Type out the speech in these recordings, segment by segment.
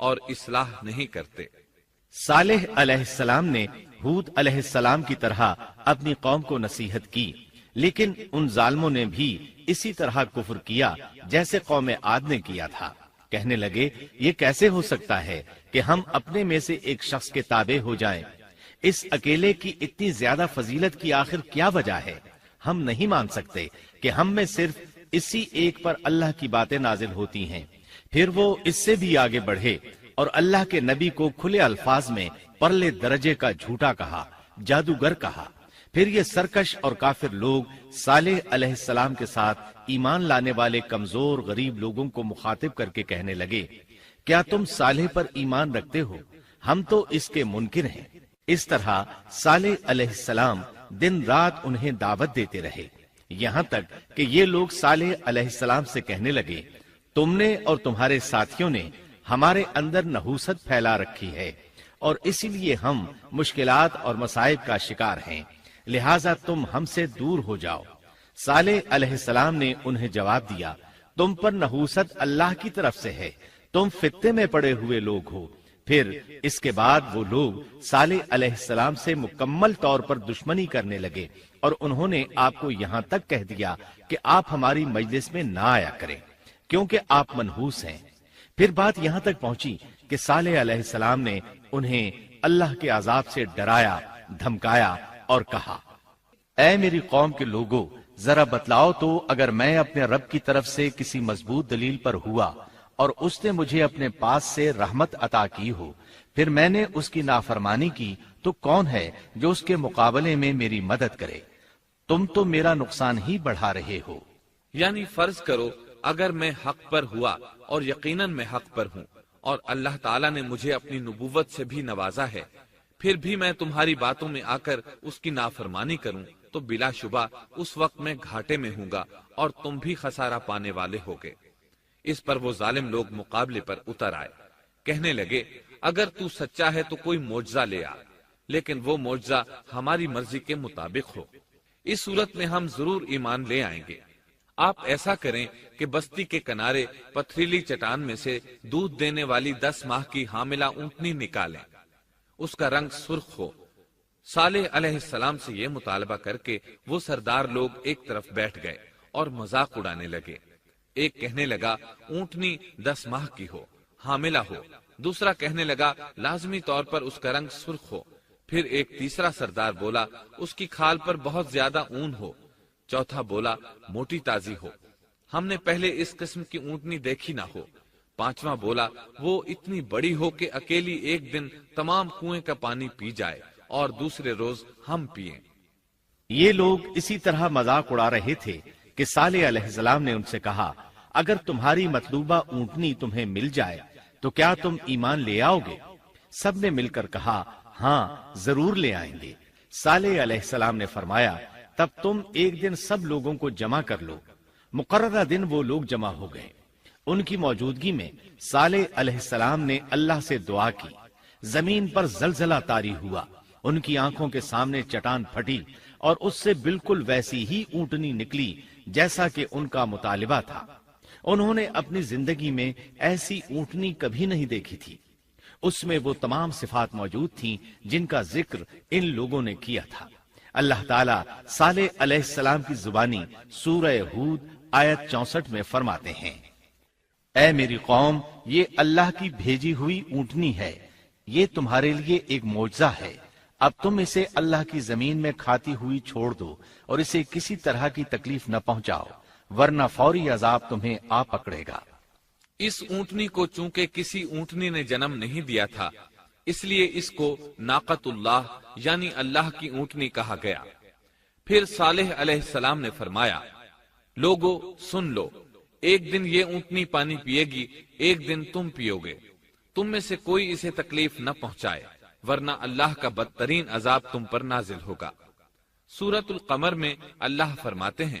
اور اصلاح نہیں کرتے۔ صالح علیہ السلام نے ہود علیہ السلام کی طرح اپنی قوم کو نصیحت کی، لیکن ان ظالموں نے بھی اسی طرح کفر کیا جیسے قوم عاد نے کیا تھا۔ کہنے لگے یہ کیسے ہو سکتا ہے کہ ہم اپنے میں سے ایک شخص کے تابع ہو جائیں؟ اس اکیلے کی اتنی زیادہ فضیلت کی آخر کیا وجہ ہے؟ ہم نہیں مان سکتے کہ ہم میں صرف اسی ایک پر اللہ کی باتیں نازل ہوتی ہیں۔ پھر وہ اس سے بھی آگے بڑھے اور اللہ کے نبی کو کھلے الفاظ میں پرلے درجے کا جھوٹا کہا، جادوگر کہا۔ پھر یہ سرکش اور کافر لوگ صالح علیہ السلام کے ساتھ ایمان لانے والے کمزور غریب لوگوں کو مخاطب کر کے کہنے لگے، کیا تم صالح پر ایمان رکھتے ہو؟ ہم تو اس کے منکر ہیں۔ اس طرح صالح علیہ السلام دن رات انہیں دعوت دیتے رہے، یہاں تک کہ یہ لوگ صالح علیہ السلام سے کہنے لگے، تم نے اور تمہارے ساتھیوں نے ہمارے اندر نحوست پھیلا رکھی ہے اور اسی لیے ہم مشکلات اور مصائب کا شکار ہیں، لہٰذا تم ہم سے دور ہو جاؤ۔ صالح علیہ السلام نے انہیں جواب دیا، تم پر نحوست اللہ کی طرف سے ہے، تم فتنے میں پڑے ہوئے لوگ ہو۔ پھر اس کے بعد وہ لوگ صالح علیہ السلام سے مکمل طور پر دشمنی کرنے لگے اور انہوں نے آپ کو یہاں تک کہہ دیا کہ آپ ہماری مجلس میں نہ آیا کریں کیونکہ آپ منحوس ہیں۔ پھر بات یہاں تک پہنچی کہ صالح علیہ السلام نے انہیں اللہ کے عذاب سے ڈرایا، دھمکایا اور کہا، اے میری قوم کے لوگوں، ذرا بتلاؤ تو اگر میں اپنے رب کی طرف سے کسی مضبوط دلیل پر ہوا اور اس نے مجھے اپنے پاس سے رحمت عطا کی ہو، پھر میں نے اس کی نافرمانی کی، تو کون ہے جو اس کے مقابلے میں میری مدد کرے؟ تم تو میرا نقصان ہی بڑھا رہے ہو۔ یعنی فرض کرو اگر میں حق پر ہوا اور یقیناً میں حق پر ہوں اور اللہ تعالیٰ نے مجھے اپنی نبوت سے بھی نوازا ہے، پھر بھی میں تمہاری باتوں میں آ کر اس کی نافرمانی کروں تو بلا شبہ اس وقت میں گھاٹے میں ہوں گا اور تم بھی خسارہ پانے والے ہوگے۔ اس پر وہ ظالم لوگ مقابلے پر اتر آئے، کہنے لگے اگر تو سچا ہے تو کوئی معجزہ لے آ، لیکن وہ معجزہ ہماری مرضی کے مطابق ہو، اس صورت میں ہم ضرور ایمان لے آئیں گے۔ آپ ایسا کریں کہ بستی کے کنارے پتھریلی چٹان میں سے دودھ دینے والی 10 ماہ کی حاملہ اونٹنی نکالیں، اس کا رنگ سرخ ہو۔ صالح علیہ السلام سے یہ مطالبہ کر کے وہ سردار لوگ ایک طرف بیٹھ گئے اور مذاق اڑانے لگے۔ ایک کہنے لگا اونٹنی 10 ماہ کی ہو، حاملہ ہو۔ دوسرا کہنے لگا لازمی طور پر اس کا رنگ سرخ ہو۔ پھر ایک تیسرا سردار بولا اس کی کھال پر بہت زیادہ اون ہو۔ چوتھا بولا موٹی تازی ہو، ہم نے پہلے اس قسم کی اونٹنی دیکھی نہ ہو۔ پانچواں بولا وہ اتنی بڑی ہو کہ اکیلی ایک دن تمام کنویں کا پانی پی جائے اور دوسرے روز ہم پئیں۔ یہ لوگ اسی طرح مذاق اڑا رہے تھے کہ صالح علیہ السلام نے ان سے کہا، اگر تمہاری مطلوبہ اونٹنی تمہیں مل جائے تو کیا تم ایمان لے آؤ گے؟ سب نے مل کر کہا، ہاں ضرور لے آئیں گے۔ صالح علیہ السلام نے فرمایا، تب تم ایک دن سب لوگوں کو جمع کر لو۔ مقررہ دن وہ لوگ جمع ہو گئے۔ ان کی موجودگی میں صالح علیہ السلام نے اللہ سے دعا کی، زمین پر زلزلہ طاری ہوا، ان کی آنکھوں کے سامنے چٹان پھٹی اور اس سے بالکل ویسی ہی اونٹنی نکلی جیسا کہ ان کا مطالبہ تھا۔ انہوں نے اپنی زندگی میں ایسی اونٹنی کبھی نہیں دیکھی تھی۔ اس میں وہ تمام صفات موجود تھیں جن کا ذکر ان لوگوں نے کیا تھا۔ اللہ تعالیٰ صالح علیہ السلام کی زبانی سورہ ہود آیت 64 میں فرماتے ہیں، اے میری قوم، یہ اللہ کی بھیجی ہوئی اونٹنی ہے، یہ تمہارے لیے ایک معجزہ ہے۔ اب تم اسے اللہ کی زمین میں کھاتی ہوئی چھوڑ دو اور اسے کسی طرح کی تکلیف نہ پہنچاؤ، ورنہ فوری عذاب تمہیں آ پکڑے گا۔ اس اونٹنی کو چونکہ کسی اونٹنی نے جنم نہیں دیا تھا، اس لیے اس کو ناقۃ اللہ یعنی اللہ کی اونٹنی کہا گیا۔ پھر صالح علیہ السلام نے فرمایا، لوگو سن لو، ایک دن یہ اونٹنی پانی پیے گی، ایک دن تم پیو گے، تم میں سے کوئی اسے تکلیف نہ پہنچائے، ورنہ اللہ کا بدترین عذاب تم پر نازل ہوگا۔ سورۃ القمر میں اللہ فرماتے ہیں،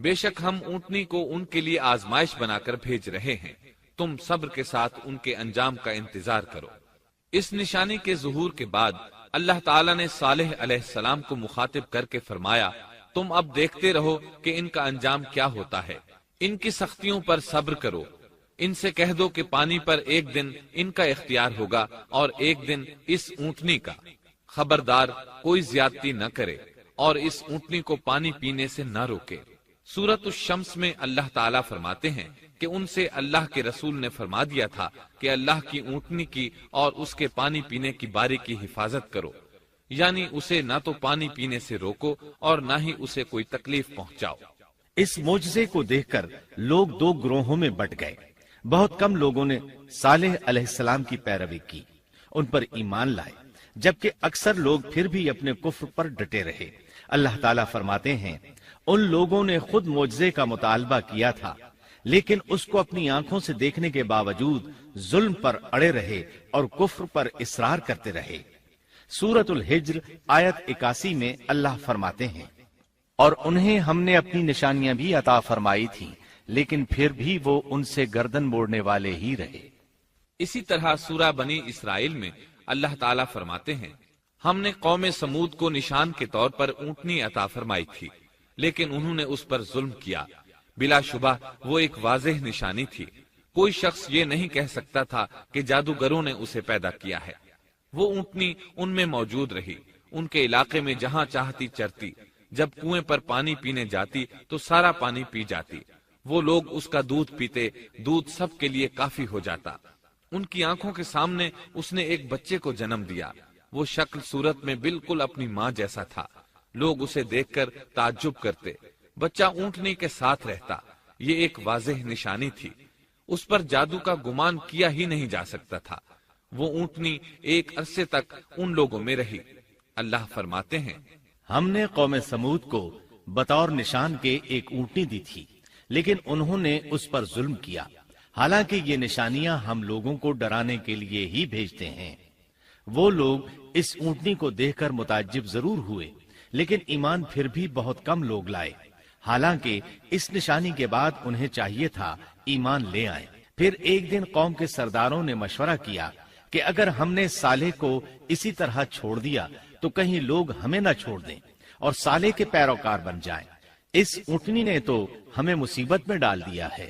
بے شک ہم اونٹنی کو ان کے لیے آزمائش بنا کر بھیج رہے ہیں، تم صبر کے ساتھ ان کے انجام کا انتظار کرو۔ اس نشانی کے ظہور کے بعد اللہ تعالیٰ نے صالح علیہ السلام کو مخاطب کر کے فرمایا، تم اب دیکھتے رہو کہ ان کا انجام کیا ہوتا ہے، ان کی سختیوں پر صبر کرو، ان سے کہہ دو کہ پانی پر ایک دن ان کا اختیار ہوگا اور ایک دن اس اونٹنی کا، خبردار کوئی زیادتی نہ کرے اور اس اونٹنی کو پانی پینے سے نہ روکے۔ سورۃ الشمس میں اللہ تعالیٰ فرماتے ہیں کہ ان سے اللہ کے رسول نے فرما دیا تھا کہ اللہ کی اونٹنی کی اور اس کے پانی پینے کی باری کی حفاظت کرو، یعنی اسے نہ تو پانی پینے سے روکو اور نہ ہی اسے کوئی تکلیف پہنچاؤ۔ اس معجزے کو دیکھ کر لوگ دو گروہوں میں بٹ گئے۔ بہت کم لوگوں نے صالح علیہ السلام کی پیروی کی، ان پر ایمان لائے، جبکہ اکثر لوگ پھر بھی اپنے کفر پر ڈٹے رہے۔ اللہ تعالیٰ فرماتے ہیں ان لوگوں نے خود معجزے کا مطالبہ کیا تھا، لیکن اس کو اپنی آنکھوں سے دیکھنے کے باوجود ظلم پر اڑے رہے اور کفر پر اصرار کرتے رہے۔ سورۃ الحجر آیت 81 میں اللہ فرماتے ہیں اور انہیں ہم نے اپنی نشانیاں بھی عطا فرمائی تھی، لیکن پھر بھی وہ ان سے گردن موڑنے والے ہی رہے۔ اسی طرح سورہ بنی اسرائیل میں اللہ تعالیٰ فرماتے ہیں ہم نے قوم سمود کو نشان کے طور پر اونٹنی عطا فرمائی تھی، لیکن انہوں نے اس پر ظلم کیا۔ بلا شبہ وہ ایک واضح نشانی تھی، کوئی شخص یہ نہیں کہہ سکتا تھا کہ جادوگروں نے اسے پیدا کیا ہے۔ وہ اونٹنی ان میں موجود رہی، ان کے علاقے میں جہاں چاہتی چرتی، جب کنویں پر پانی پینے جاتی تو سارا پانی پی جاتی، وہ لوگ اس کا دودھ پیتے، دودھ سب کے لیے کافی ہو جاتا۔ ان کی آنکھوں کے سامنے اس نے ایک بچے کو جنم دیا، وہ شکل صورت میں بالکل اپنی ماں جیسا تھا، لوگ اسے دیکھ کر تعجب کرتے، بچہ اونٹنی کے ساتھ رہتا، یہ ایک واضح نشانی تھی، اس پر جادو کا گمان کیا ہی نہیں جا سکتا تھا۔ وہ اونٹنی ایک عرصے تک ان لوگوں میں رہی۔ اللہ فرماتے ہیں ہم نے قوم سمود کو بطور نشان کے ایک اونٹنی دی تھی، لیکن انہوں نے اس پر ظلم کیا، حالانکہ یہ نشانیاں ہم لوگوں کو ڈرانے کے لیے ہی بھیجتے ہیں۔ وہ لوگ اس اونٹنی کو دیکھ کر متعجب ضرور ہوئے، لیکن ایمان پھر بھی بہت کم لوگ لائے، حالانکہ اس نشانی کے بعد انہیں چاہیے تھا ایمان لے آئیں۔ پھر ایک دن قوم کے سرداروں نے مشورہ کیا کہ اگر ہم نے صالح کو اسی طرح چھوڑ دیا تو کہیں لوگ ہمیں نہ چھوڑ دیں اور صالح کے پیروکار بن جائیں۔ اس اونٹنی نے تو ہمیں مصیبت میں ڈال دیا ہے،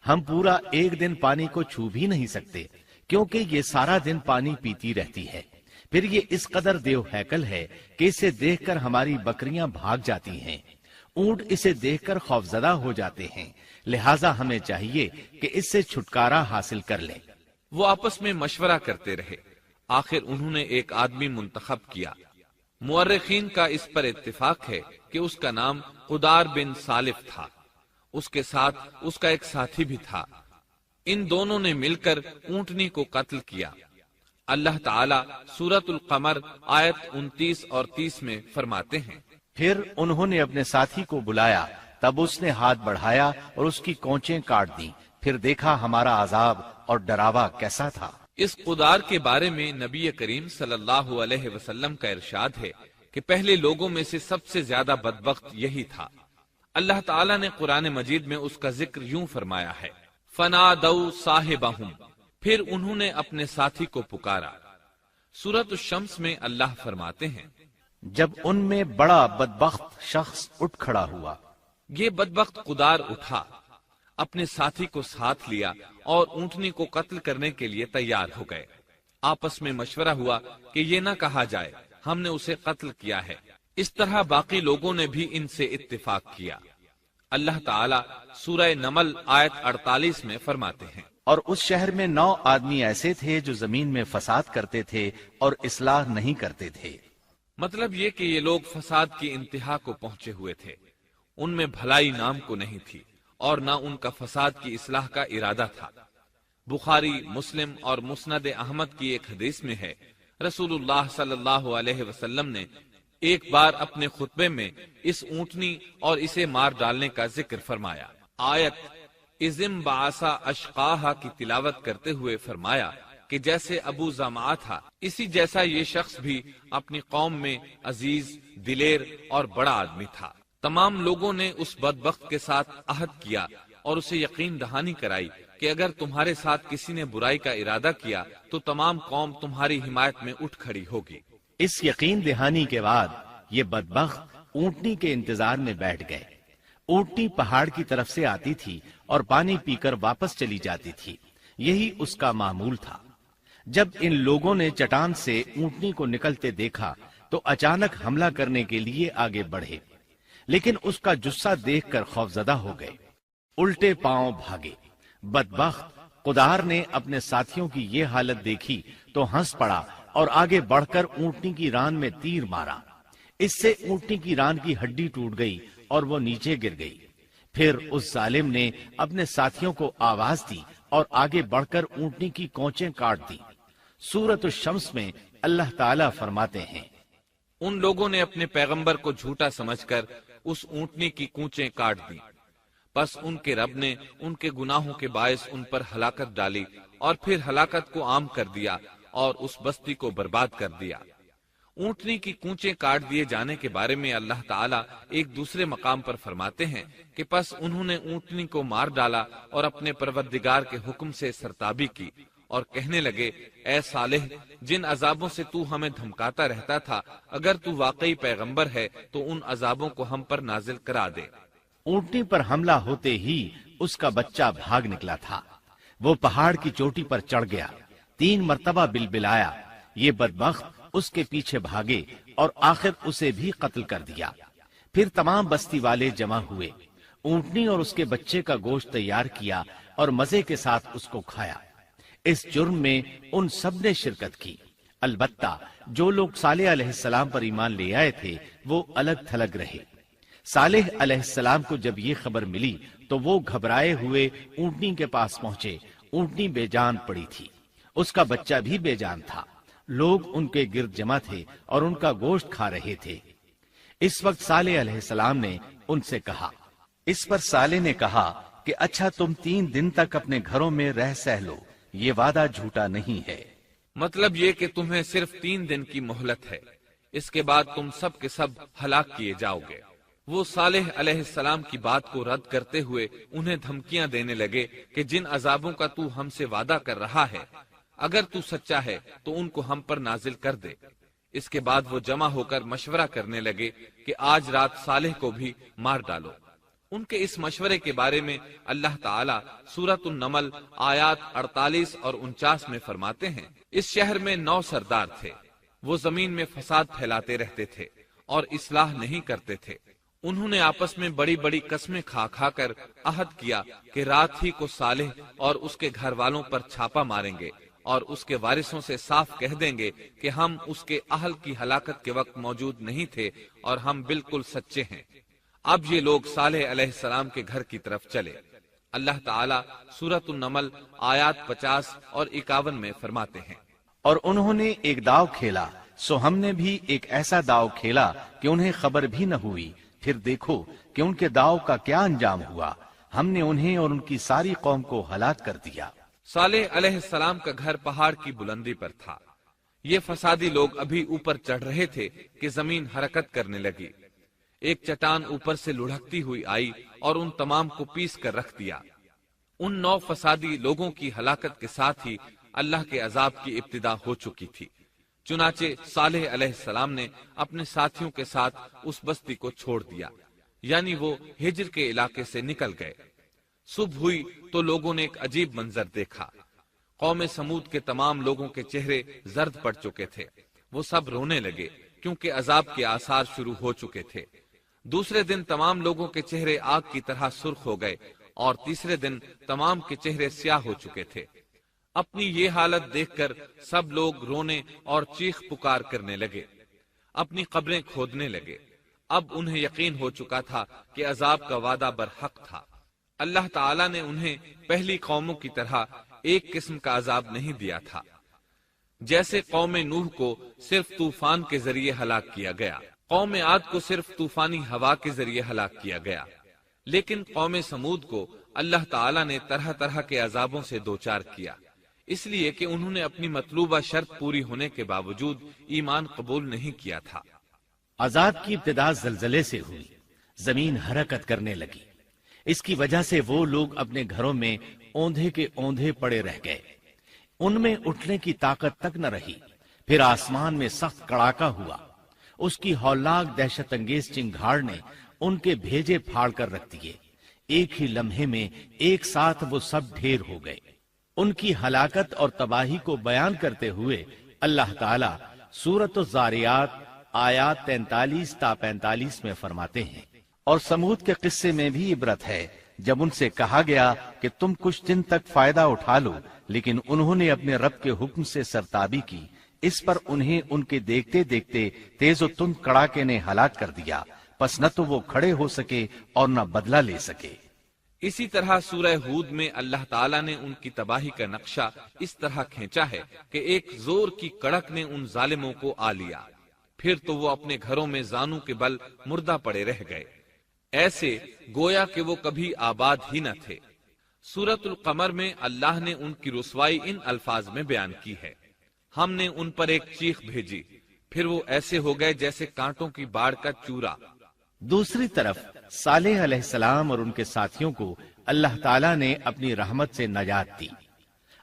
ہم پورا ایک دن پانی کو چھو بھی نہیں سکتے، کیونکہ یہ سارا دن پانی پیتی رہتی ہے۔ پھر یہ اس قدر دیو ہیکل ہے کہ اسے دیکھ کر ہماری بکریاں بھاگ جاتی ہیں، اونٹ اسے دیکھ کر خوفزدہ ہو جاتے ہیں، لہٰذا ہمیں چاہیے کہ اس سے چھٹکارا حاصل کر لیں۔ وہ آپس میں مشورہ کرتے رہے، آخر انہوں نے ایک آدمی منتخب کیا۔ مورخین کا اس پر اتفاق ہے کہ اس کا نام قدار بن سالف تھا، اس کے ساتھ اس کا ایک ساتھی بھی تھا۔ ان دونوں نے مل کر اونٹنی کو قتل کیا۔ اللہ تعالیٰ سورۃ القمر آیت 29 اور 30 میں فرماتے ہیں پھر انہوں نے اپنے ساتھی کو بلایا، تب اس نے ہاتھ بڑھایا اور اس کی کونچیں کاٹ دیں، پھر دیکھا ہمارا عذاب اور ڈراوا کیسا تھا۔ اس قدار کے بارے میں نبی کریم صلی اللہ علیہ وسلم کا ارشاد ہے کہ پہلے لوگوں میں سے سب سے زیادہ بدبخت یہی تھا۔ اللہ تعالیٰ نے قرآن مجید میں اس کا ذکر یوں فرمایا ہے فَنَادَوْا صَاحِبَهُمْ، پھر انہوں نے اپنے ساتھی کو پکارا۔ سورۃ الشمس میں اللہ فرماتے ہیں جب ان میں بڑا بدبخت شخص اٹھ کھڑا ہوا، یہ بدبخت قدار اٹھا، اپنے ساتھی کو ساتھ لیا اور اونٹنی کو قتل کرنے کے لیے تیار ہو گئے۔ آپس میں مشورہ ہوا کہ یہ نہ کہا جائے ہم نے اسے قتل کیا ہے، اس طرح باقی لوگوں نے بھی ان سے اتفاق کیا۔ اللہ تعالیٰ سورہ نمل آیت 48 میں فرماتے ہیں اور اس شہر میں 9 آدمی ایسے تھے جو زمین میں فساد کرتے تھے اور اصلاح نہیں کرتے تھے۔ مطلب یہ کہ یہ لوگ فساد کی انتہا کو پہنچے ہوئے تھے، ان میں بھلائی نام کو نہیں تھی اور نہ ان کا فساد کی اصلاح کا ارادہ تھا۔ بخاری، مسلم اور مسند احمد کی ایک حدیث میں ہے رسول اللہ صلی اللہ علیہ وسلم نے ایک بار اپنے خطبے میں اس اونٹنی اور اسے مار ڈالنے کا ذکر فرمایا۔ آیت اذم بعثا اشقاہا کی تلاوت کرتے ہوئے فرمایا کہ جیسے ابو زمعہ تھا، اسی جیسا یہ شخص بھی اپنی قوم میں عزیز، دلیر اور بڑا آدمی تھا۔ تمام لوگوں نے اس بدبخت کے ساتھ عہد کیا اور اسے یقین دہانی کرائی کہ اگر تمہارے ساتھ کسی نے برائی کا ارادہ کیا تو تمام قوم تمہاری حمایت میں اٹھ کھڑی ہوگی۔ اس یقین دہانی کے بعد یہ بدبخت اونٹنی کے انتظار میں بیٹھ گئے۔ اونٹنی پہاڑ کی طرف سے آتی تھی اور پانی پی کر واپس چلی جاتی تھی، یہی اس کا معمول تھا۔ جب ان لوگوں نے چٹان سے اونٹنی کو نکلتے دیکھا تو اچانک حملہ کرنے کے لیے آگے بڑھے، لیکن اس کا جثہ دیکھ کر خوفزدہ ہو گئے، الٹے پاؤں بھاگے۔ بدبخت قدار نے اپنے ساتھیوں کی یہ حالت دیکھی تو ہنس پڑا اور آگے بڑھ کر اونٹنی کی ران میں تیر مارا۔ اس سے اونٹنی کی ران کی ہڈی ٹوٹ گئی اور وہ نیچے گر گئی۔ پھر اس ظالم نے اپنے ساتھیوں کو آواز دی اور آگے بڑھ کر اونٹنی کی کونچیں کاٹ دی۔ سورۃ الشمس میں اللہ تعالیٰ فرماتے ہیں، ان لوگوں نے اپنے پیغمبر کو جھوٹا سمجھ کر اس اونٹنی کی کونچیں کاٹ دی، پس ان کے رب نے ان کے گناہوں کے باعث ان پر ہلاکت ڈالی اور پھر ہلاکت کو عام کر دیا اور اس بستی کو برباد کر دیا۔ اونٹنی کی کونچیں کاٹ دیے جانے کے بارے میں اللہ تعالیٰ ایک دوسرے مقام پر فرماتے ہیں کہ پس انہوں نے اونٹنی کو مار ڈالا اور اپنے پروردگار کے حکم سے سرتابی کی اور کہنے لگے، اے صالح، جن عذابوں سے تو ہمیں دھمکاتا رہتا تھا، اگر تو واقعی پیغمبر ہے تو ان عذابوں کو ہم پر نازل کرا دے۔ اونٹنی پر حملہ ہوتے ہی اس کا بچہ بھاگ نکلا تھا۔ وہ پہاڑ کی چوٹی پر چڑھ گیا، 3 مرتبہ بلبلایا۔ یہ بدبخت اس کے پیچھے بھاگے اور آخر اسے بھی قتل کر دیا۔ پھر تمام بستی والے جمع ہوئے، اونٹنی اور اس کے بچے کا گوشت تیار کیا اور مزے کے ساتھ اس کو کھایا۔ اس جرم میں ان سب نے شرکت کی، البتہ جو لوگ صالح علیہ السلام پر ایمان لے آئے تھے وہ الگ تھلگ رہے۔ صالح علیہ السلام کو جب یہ خبر ملی تو وہ گھبرائے ہوئے اونٹنی کے پاس پہنچے۔ اونٹنی بے جان پڑی تھی، اس کا بچہ بھی بے جان تھا۔ لوگ ان کے گرد جمع تھے اور ان کا گوشت کھا رہے تھے۔ اس وقت صالح علیہ السلام نے ان سے کہا، اس پر صالح نے کہا کہ اچھا تم 3 دن تک اپنے گھروں میں رہ سہ لو، یہ وعدہ جھوٹا نہیں ہے۔ مطلب یہ کہ تمہیں صرف 3 دن کی مہلت ہے، اس کے بعد تم سب کے سب ہلاک کیے جاؤ گے۔ وہ صالح علیہ السلام کی بات کو رد کرتے ہوئے انہیں دھمکیاں دینے لگے کہ جن عذابوں کا تو ہم سے وعدہ کر رہا ہے، اگر تو سچا ہے تو ان کو ہم پر نازل کر دے۔ اس کے بعد وہ جمع ہو کر مشورہ کرنے لگے کہ آج رات صالح کو بھی مار ڈالو۔ ان کے اس مشورے کے بارے میں اللہ تعالیٰ سورۃ النمل آیات 48 اور 49 میں فرماتے ہیں، اس شہر میں 9 سردار تھے، وہ زمین میں فساد پھیلاتے رہتے تھے اور اصلاح نہیں کرتے تھے۔ انہوں نے آپس میں بڑی بڑی قسمیں کھا کھا کر عہد کیا کہ رات ہی کو صالح اور اس کے گھر والوں پر چھاپا ماریں گے اور اس کے وارثوں سے صاف کہہ دیں گے کہ ہم اس کے اہل کی ہلاکت کے وقت موجود نہیں تھے اور ہم بالکل سچے ہیں۔ اب یہ لوگ صالح علیہ السلام کے گھر کی طرف چلے۔ اللہ تعالیٰ سورۃ النمل آیات 50 اور 51 میں فرماتے ہیں، اور انہوں نے ایک داؤ کھیلا، سو ہم نے بھی ایک ایسا داؤ کھیلا کہ انہیں خبر بھی نہ ہوئی۔ پھر دیکھو کہ ان کے داؤ کا کیا انجام ہوا، ہم نے انہیں اور ان کی ساری قوم کو ہلاک کر دیا۔ صالح علیہ السلام کا گھر پہاڑ کی بلندی پر تھا۔ یہ فسادی لوگ ابھی اوپر چڑھ رہے تھے کہ زمین حرکت کرنے لگی۔ ایک چٹان اوپر سے لڑھکتی ہوئی آئی اور ان تمام کو پیس کر رکھ دیا۔ ان 9 فسادی لوگوں کی ہلاکت کے ساتھ ہی اللہ کے عذاب کی ابتدا ہو چکی تھی۔ چنانچہ صالح علیہ السلام نے اپنے ساتھیوں کے ساتھ اس بستی کو چھوڑ دیا، یعنی وہ ہجر کے علاقے سے نکل گئے۔ صبح ہوئی تو لوگوں نے ایک عجیب منظر دیکھا۔ قوم سمود کے تمام لوگوں کے چہرے زرد پڑ چکے تھے، وہ سب رونے لگے کیونکہ عذاب کے آثار شروع ہو چکے تھے۔ دوسرے دن تمام لوگوں کے چہرے آگ کی طرح سرخ ہو گئے اور تیسرے دن تمام کے چہرے سیاہ ہو چکے تھے۔ اپنی یہ حالت دیکھ کر سب لوگ رونے اور چیخ پکار کرنے لگے، اپنی قبریں کھودنے لگے۔ اب انہیں یقین ہو چکا تھا کہ عذاب کا وعدہ برحق تھا۔ اللہ تعالیٰ نے انہیں پہلی قوموں کی طرح ایک قسم کا عذاب نہیں دیا تھا، جیسے قوم نوح کو صرف طوفان کے ذریعے ہلاک کیا گیا، قوم عاد کو صرف طوفانی ہوا کے ذریعے ہلاک کیا گیا، لیکن قوم سمود کو اللہ تعالیٰ نے طرح طرح کے عذابوں سے دوچار کیا، اس لیے کہ انہوں نے اپنی مطلوبہ شرط پوری ہونے کے باوجود ایمان قبول نہیں کیا تھا۔ عذاب کی ابتدا زلزلے سے ہوئی، زمین حرکت کرنے لگی۔ اس کی وجہ سے وہ لوگ اپنے گھروں میں اوندھے کے اوندھے پڑے رہ گئے، ان میں اٹھنے کی طاقت تک نہ رہی۔ پھر آسمان میں سخت کڑاکا ہوا، اس کی ہولناک دہشت انگیز چنگھاڑ نے ان کے بھیجے پھاڑ کر رکھ دیے، ایک ہی لمحے میں ایک ساتھ وہ سب ڈھیر ہو گئے۔ ان کی ہلاکت اور تباہی کو بیان کرتے ہوئے اللہ تعالیٰ سورۃ الزاریات آیات 43 تا 45 میں فرماتے ہیں، اور سمود کے قصے میں بھی عبرت ہے، جب ان سے کہا گیا کہ تم کچھ دن تک فائدہ اٹھا لو، لیکن انہوں نے اپنے رب کے حکم سے سرتابی کی، اس پر انہیں ان کے دیکھتے دیکھتے تیز و تند کڑاکے نے ہلاک کر دیا، پس نہ تو وہ کھڑے ہو سکے اور نہ بدلہ لے سکے۔ اسی طرح سورہ ہود میں اللہ تعالیٰ نے ان کی تباہی کا نقشہ اس طرح کھینچا ہے کہ ایک زور کی کڑک نے ان ظالموں کو آ لیا، پھر تو وہ اپنے گھروں میں زانوں کے بل مردہ پڑے رہ گئے، ایسے گویا کہ وہ کبھی آباد ہی نہ تھے۔ سورۃ القمر میں اللہ نے ان کی رسوائی ان الفاظ میں بیان کی ہے، ہم نے ان پر ایک چیخ بھیجی، پھر وہ ایسے ہو گئے جیسے کانٹوں کی باڑ کا چورا۔ دوسری طرف صالح علیہ السلام اور ان کے ساتھیوں کو اللہ تعالیٰ نے اپنی رحمت سے نجات دی۔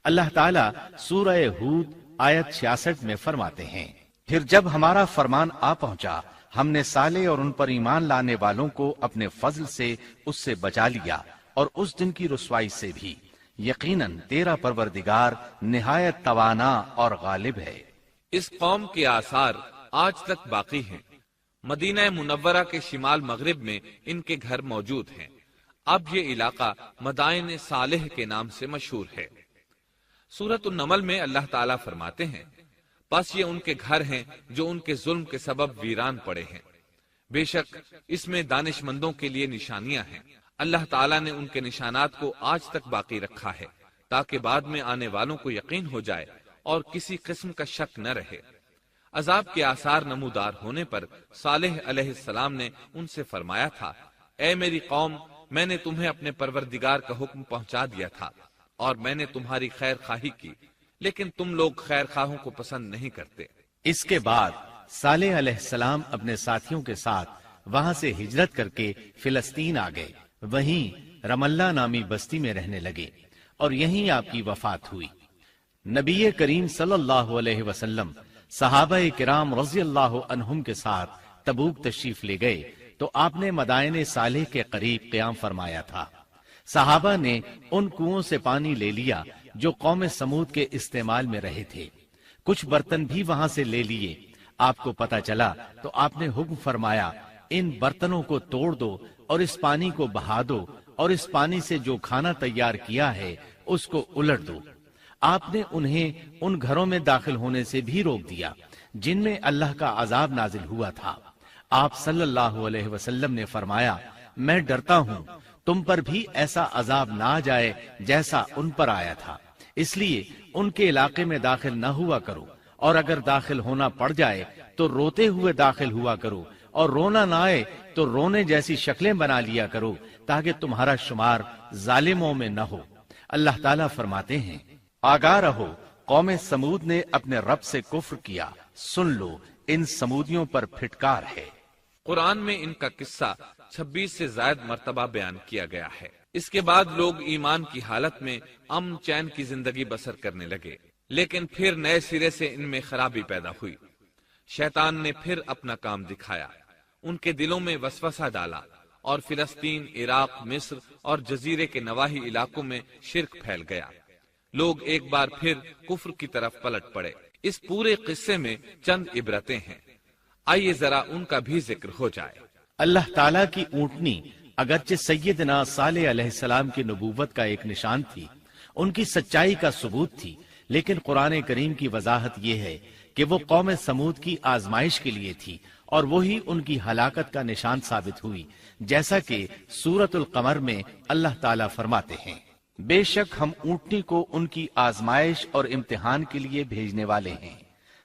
اللہ تعالیٰ سورہ ہود آیت 66 میں فرماتے ہیں، پھر جب ہمارا فرمان آ پہنچا، ہم نے صالح اور ان پر ایمان لانے والوں کو اپنے فضل سے اس سے بچا لیا اور اس دن کی رسوائی سے بھی، یقیناً تیرا پروردگار نہایت توانا اور غالب ہے۔ اس قوم کے آثار آج تک باقی ہیں، مدینہ منورہ کے شمال مغرب میں ان کے گھر موجود ہیں، اب یہ علاقہ مدائن صالح کے نام سے مشہور ہے۔ سورۃ النمل میں اللہ تعالیٰ فرماتے ہیں، پس یہ ان کے گھر ہیں جو ان کے ظلم کے سبب ویران پڑے ہیں، بے شک اس میں دانش مندوں کے لیے نشانیاں ہیں۔ اللہ تعالیٰ نے ان کے نشانات کو آج تک باقی رکھا ہے تاکہ بعد میں آنے والوں کو یقین ہو جائے اور کسی قسم کا شک نہ رہے۔ عذاب کے آثار نمودار ہونے پر صالح علیہ السلام نے ان سے فرمایا تھا، اے میری قوم، میں نے تمہیں اپنے پروردگار کا حکم پہنچا دیا تھا اور میں نے تمہاری خیر خواہی کی، لیکن تم لوگ خیر خواہوں کو پسند نہیں کرتے۔ اس کے بعد صالح علیہ السلام اپنے ساتھیوں کے ساتھ وہاں سے ہجرت کر کے فلسطین آ گئے، وہیں رملہ نامی بستی میں رہنے لگے اور یہیں آپ کی وفات ہوئی۔ نبی کریم صلی اللہ علیہ وسلم صحابہ کرام رضی اللہ عنہم کے ساتھ تبوک تشریف لے گئے تو آپ نے مدائن صالح کے قریب قیام فرمایا تھا۔ صحابہ نے ان کنووں سے پانی لے لیا جو قوم سمود کے استعمال میں رہے تھے، کچھ برتن بھی وہاں سے لے لیے۔ آپ کو پتہ چلا تو آپ نے حکم فرمایا، ان برتنوں کو توڑ دو اور اس پانی کو بہا دو اور اس پانی سے جو کھانا تیار کیا ہے اس کو الٹ دو۔ آپ نے انہیں ان گھروں میں داخل ہونے سے بھی روک دیا جن میں اللہ کا عذاب نازل ہوا تھا۔ آپ صلی اللہ علیہ وسلم نے فرمایا، میں ڈرتا ہوں تم پر بھی ایسا عذاب نہ آ جائے جیسا ان پر آیا تھا، اس لیے ان کے علاقے میں داخل نہ ہوا کرو، اور اگر داخل ہونا پڑ جائے تو روتے ہوئے داخل ہوا کرو، اور رونا نہ آئے تو رونے جیسی شکلیں بنا لیا کرو تاکہ تمہارا شمار ظالموں میں نہ ہو۔ اللہ تعالیٰ فرماتے ہیں، آگاہ رہو، قوم سمود نے اپنے رب سے کفر کیا، سن لو ان سمودیوں پر پھٹکار ہے۔ قرآن میں ان کا قصہ 26 سے زائد مرتبہ بیان کیا گیا ہے۔ اس کے بعد لوگ ایمان کی حالت میں امن چین کی زندگی بسر کرنے لگے، لیکن پھر نئے سرے سے ان میں خرابی پیدا ہوئی۔ شیطان نے پھر اپنا کام دکھایا، ان کے دلوں میں وسوسہ ڈالا اور فلسطین، عراق، مصر اور جزیرے کے نواحی علاقوں میں شرک پھیل گیا۔ لوگ ایک بار پھر کفر کی طرف پلٹ پڑے۔ اس پورے قصے میں چند عبرتیں ہیں، آئیے ذرا ان کا بھی ذکر ہو جائے۔ اللہ تعالیٰ کی اونٹنی اگرچہ سیدنا صالح علیہ السلام کی نبوت کا ایک نشان تھی، ان کی سچائی کا ثبوت تھی، لیکن قرآن کریم کی وضاحت یہ ہے کہ وہ قوم سمود کی آزمائش کے لیے تھی اور وہی ان کی ہلاکت کا نشان ثابت ہوئی، جیسا کہ سورۃ القمر میں اللہ تعالیٰ فرماتے ہیں، بے شک ہم اونٹنی کو ان کی آزمائش اور امتحان کے لیے بھیجنے والے ہیں،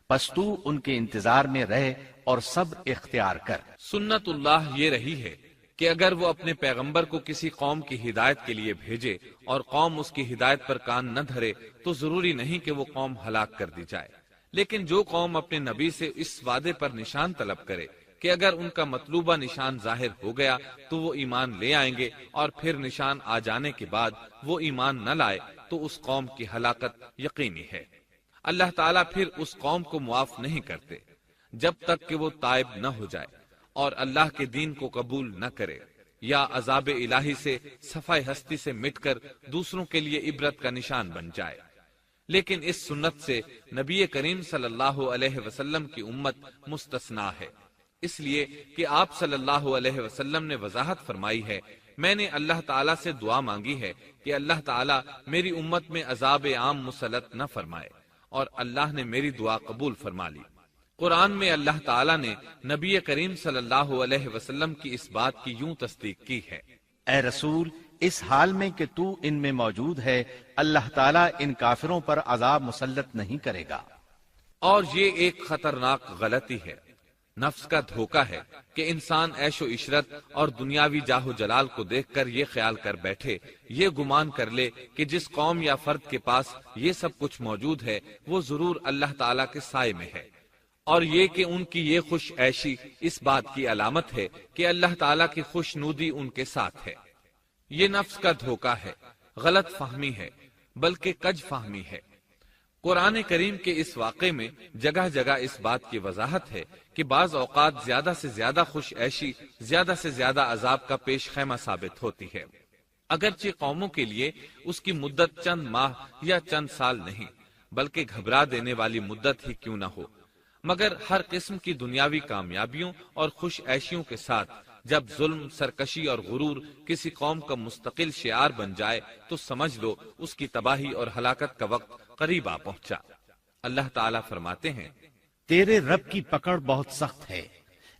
پس تو ان کے انتظار میں رہ اور صبر اختیار کر۔ سنت اللہ یہ رہی ہے کہ اگر وہ اپنے پیغمبر کو کسی قوم کی ہدایت کے لیے بھیجے اور قوم اس کی ہدایت پر کان نہ دھرے تو ضروری نہیں کہ وہ قوم ہلاک کر دی جائے، لیکن جو قوم اپنے نبی سے اس وعدے پر نشان طلب کرے کہ اگر ان کا مطلوبہ نشان ظاہر ہو گیا تو وہ ایمان لے آئیں گے، اور پھر نشان آ جانے کے بعد وہ ایمان نہ لائے تو اس قوم کی ہلاکت یقینی ہے۔ اللہ تعالیٰ پھر اس قوم کو معاف نہیں کرتے جب تک کہ وہ تائب نہ ہو جائے، اور اللہ کے دین کو قبول نہ کرے یا عذاب الہی سے صفحہ ہستی سے مٹ کر دوسروں کے لیے عبرت کا نشان بن جائے۔ لیکن اس سنت سے نبی کریم صلی اللہ علیہ وسلم کی امت مستثنا ہے، اس لیے کہ آپ صلی اللہ علیہ وسلم نے وضاحت فرمائی ہے، میں نے اللہ تعالیٰ سے دعا مانگی ہے کہ اللہ تعالیٰ میری امت میں عذاب عام مسلط نہ فرمائے، اور اللہ نے میری دعا قبول فرما لی۔ قرآن میں اللہ تعالیٰ نے نبی کریم صلی اللہ علیہ وسلم کی اس بات کی یوں تصدیق کی ہے، اے رسول، اس حال میں کہ تو ان میں موجود ہے، اللہ تعالیٰ ان کافروں پر عذاب مسلط نہیں کرے گا۔ اور یہ ایک خطرناک غلطی ہے، نفس کا دھوکہ ہے کہ انسان عیش و عشرت اور دنیاوی جاہ و جلال کو دیکھ کر یہ خیال کر بیٹھے، یہ گمان کر لے کہ جس قوم یا فرد کے پاس یہ سب کچھ موجود ہے وہ ضرور اللہ تعالیٰ کے سائے میں ہے، اور یہ کہ ان کی یہ خوش عیشی اس بات کی علامت ہے کہ اللہ تعالیٰ کی خوش نودی ان کے ساتھ ہے۔ یہ نفس کا دھوکہ ہے، غلط فہمی ہے، بلکہ کج فہمی ہے۔ قرآن کریم کے اس واقعے میں جگہ جگہ اس بات کی وضاحت ہے کہ بعض اوقات زیادہ سے زیادہ خوش عیشی زیادہ سے زیادہ عذاب کا پیش خیمہ ثابت ہوتی ہے، اگرچہ قوموں کے لیے اس کی مدت چند ماہ یا چند سال نہیں بلکہ گھبرا دینے والی مدت ہی کیوں نہ ہو، مگر ہر قسم کی دنیاوی کامیابیوں اور خوش عیشیوں کے ساتھ جب ظلم، سرکشی اور غرور کسی قوم کا مستقل شعار بن جائے تو سمجھ لو اس کی تباہی اور ہلاکت کا وقت قریب آ پہنچا۔ اللہ تعالیٰ فرماتے ہیں، تیرے رب کی پکڑ بہت سخت ہے،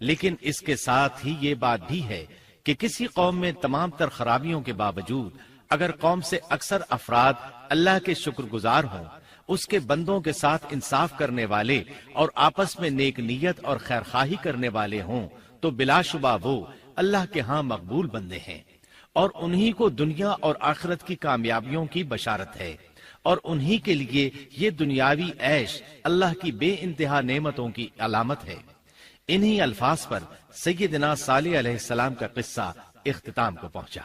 لیکن اس کے ساتھ ہی یہ بات بھی ہے کہ کسی قوم میں تمام تر خرابیوں کے باوجود اگر قوم سے اکثر افراد اللہ کے شکر گزار ہوں، اس کے بندوں کے ساتھ انصاف کرنے والے اور آپس میں نیک نیت اور خیرخواہی کرنے والے ہوں تو بلا شبہ وہ اللہ کے ہاں مقبول بندے ہیں، اور انہی کو دنیا اور آخرت کی کامیابیوں کی بشارت ہے، اور انہی کے لیے یہ دنیاوی عیش اللہ کی بے انتہا نعمتوں کی علامت ہے۔ انہی الفاظ پر سیدنا صالح علیہ السلام کا قصہ اختتام کو پہنچا۔